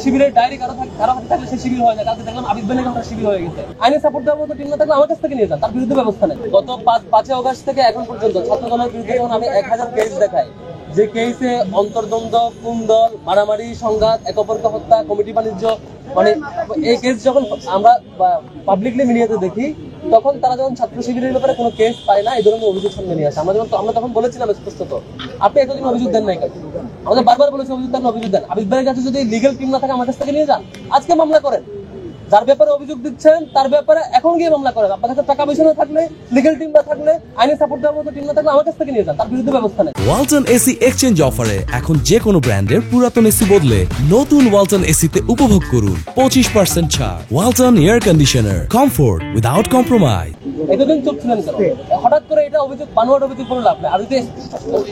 শিবিরের ডায়েরি কারো হাতে থাকলে সে শিবির হয় না, কালকে দেখলাম আবিদ ভাই নাকি শিবির হয়ে গেছে। আইনি সাপোর্ট দেওয়ার মতো টিম না থাকলে আমার কাছ থেকে নিয়ে যান, তার বিরুদ্ধে ব্যবস্থা নেন। গত 5 আগস্ট থেকে এখন পর্যন্ত ছাত্র দলের বিরুদ্ধে যখন আমি 1000 কেস দেখাই, যে কেসে অন্তর্দ্বন্দ্ব, কুন্দল, মারামারি, সংঘাত, এক অপরকে হত্যা, কমিটি বাণিজ্য, মানে এই কেস যখন আমরা পাবলিকলি মিডিয়াতে দেখি, তখন তারা যখন ছাত্র শিবিরের ব্যাপারে কোনো কেস পায় না, এই ধরনের অভিযোগ সামনে নিয়ে আসে। আমরা তখন বলেছিলাম স্পষ্টত, আপনি এতদিন অভিযোগ দেন নাই কেন? আমাদের বারবার বলেছি অভিযোগ দেন, অভিযোগ দেন। আবিদ ভাইয়ের কাছে যদি লিগেল টিম না থাকে আমার কাছ থেকে নিয়ে যান, আজকে মামলা করেন। যার ব্যাপারে অভিযোগ দিচ্ছেন তার ব্যাপারে এখন গিয়ে মামলা করেন। আপনার কাছে টাকা পয়সা না থাকলে, লিগেল টিম না থাকলে, আইনি সাপোর্ট দেওয়ার মতো টিম না থাকলে আমার কাছ থেকে নিয়ে যান, তার বিরুদ্ধে ব্যবস্থা নেন। ওয়ালটন এসি এক্সচেঞ্জ অফারে এখন যে কোনো ব্র্যান্ডের পুরাতন এসি বদলে নতুন ওয়ালটন এসিতে উপভোগ করুন 25% ছাড়। Walton air conditioner, comfort without compromise. এতদিন চুপ ছিলেন কেন? হঠাৎ করে এটা অভিযোগ, বানোয়াট অভিযোগ করলে আপনি, আর যদি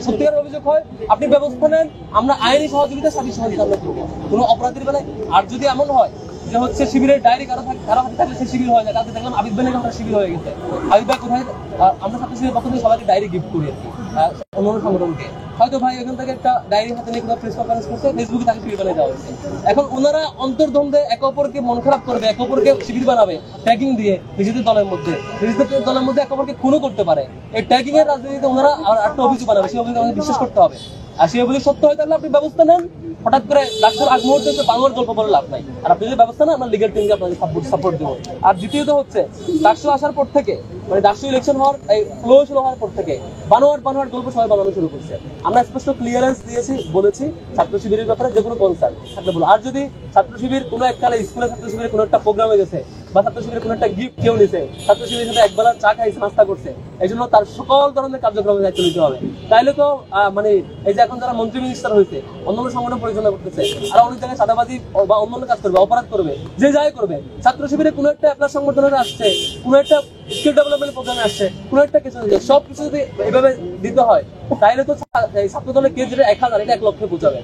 সত্যিকার অভিযোগ হয় আপনি ব্যবস্থা নেন, আমরা আইনি সহযোগিতা, সাথী সহযোগিতা আমরা করবো কোনো অপরাধীর বেলায়। আর যদি এমন হয় যে হচ্ছে শিবিরের ডায়েরি কারো হাতে থাকলে সে শিবির হয় না, কালকে দেখলাম আবিদ ভাই নাকি শিবির হয়ে গেছে। আবিদ ভাই কোথায়? আমরা ছাত্র শিবিরের পক্ষ থেকে সবাইকে ডায়েরি গিফট করি আর কি, অন্যান্য সংগঠনকে। হয়তো ভাই এখান থেকে একটা ডায়েরি হাতে নিয়ে কোথাও প্রেস কনফারেন্স করছে, ফেসবুকে তাকে শিবির বানিয়ে দেওয়া হয়েছে। এখন ওনারা অন্তর্দ্বন্দ্বে একে অপরকে মন খারাপ করবে, একে অপরকে শিবির বানাবে ট্যাগিং দিয়ে নিজেদের দলের মধ্যে একে অপরকে খুনও করতে পারে। এই ট্যাগিং এর রাজনীতিতে ওনারা একটা অভিযোগ বানাবে, সেই অভিযোগ আমাদের বিশ্বাস করতে হবে। আর সেই অভিযোগ সত্য হয় তাহলে আপনি ব্যবস্থা নেন। হঠাৎ করে ডাক্তার আগ মুহূর্তে বাংলার গল্প বলে লাভ নাই। আর আপনি যদি ব্যবস্থা নেন, আমরা লিগেল টিমকে আপনাকে সাপোর্ট দেবো। আর দ্বিতীয়ত হচ্ছে ডাকসু আসার পর থেকে, মানে ডাকসু ইলেকশন হওয়ার ফ্লো শুরু হওয়ার পর থেকে বানোয়াট গল্প সবাই বানানো শুরু করছে। আমরা স্পষ্ট ক্লিয়ারেন্স দিয়েছি, বলেছি ছাত্র শিবিরের ব্যাপারে যে কোনো কনসার্ন থাকলে বলো। আর যদি ছাত্র শিবির কোনো এককালে স্কুলে ছাত্র শিবিরের কোনো একটা প্রোগ্রামে গেছে, বা ছাত্র শিবিরের কোনো একটা গিফট কেউ নিছে, ছাত্র শিবিরের সাথে একবেলা চা খাইছে, নাস্তা করছে, এই জন্য তার সকল ধরনের কার্যক্রমে দায়িত্ব নিতে হবে। তাইলে তো মানে এই যে এখন যারা মন্ত্রী মিনিস্টার হয়েছে, অন্যান্য সংগঠন পরিচালনা করতেছে, আর অনেক জায়গায় চাঁদাবাজি বা অন্যান্য কাজ করবে, অপরাধ করবে, যে যাই করবে, ছাত্র শিবিরে কোনো একটা আপনার সংগঠনে আসছে, কোনো একটা স্কিল ডেভেলপমেন্ট প্রোগ্রামে আসছে, কোনো একটা কিছু সব কিছু যদি এইভাবে দিতে হয়, তাইলে তো ছাত্র দলের কেস যেটা 1000, এটা 1 লক্ষে পৌঁছাবে।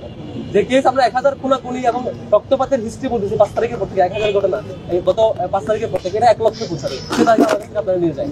যে কেস আমরা 1000 খুনাখুনি এবং রক্তপাতের হিস্ট্রি বলতেছি 5 তারিখের পর থেকে, 1000 ঘটনা গত 5 তারিখের পর থেকে, এটা 1 লক্ষে পৌঁছাবে। সেটা আপনারা নিয়ে যায়।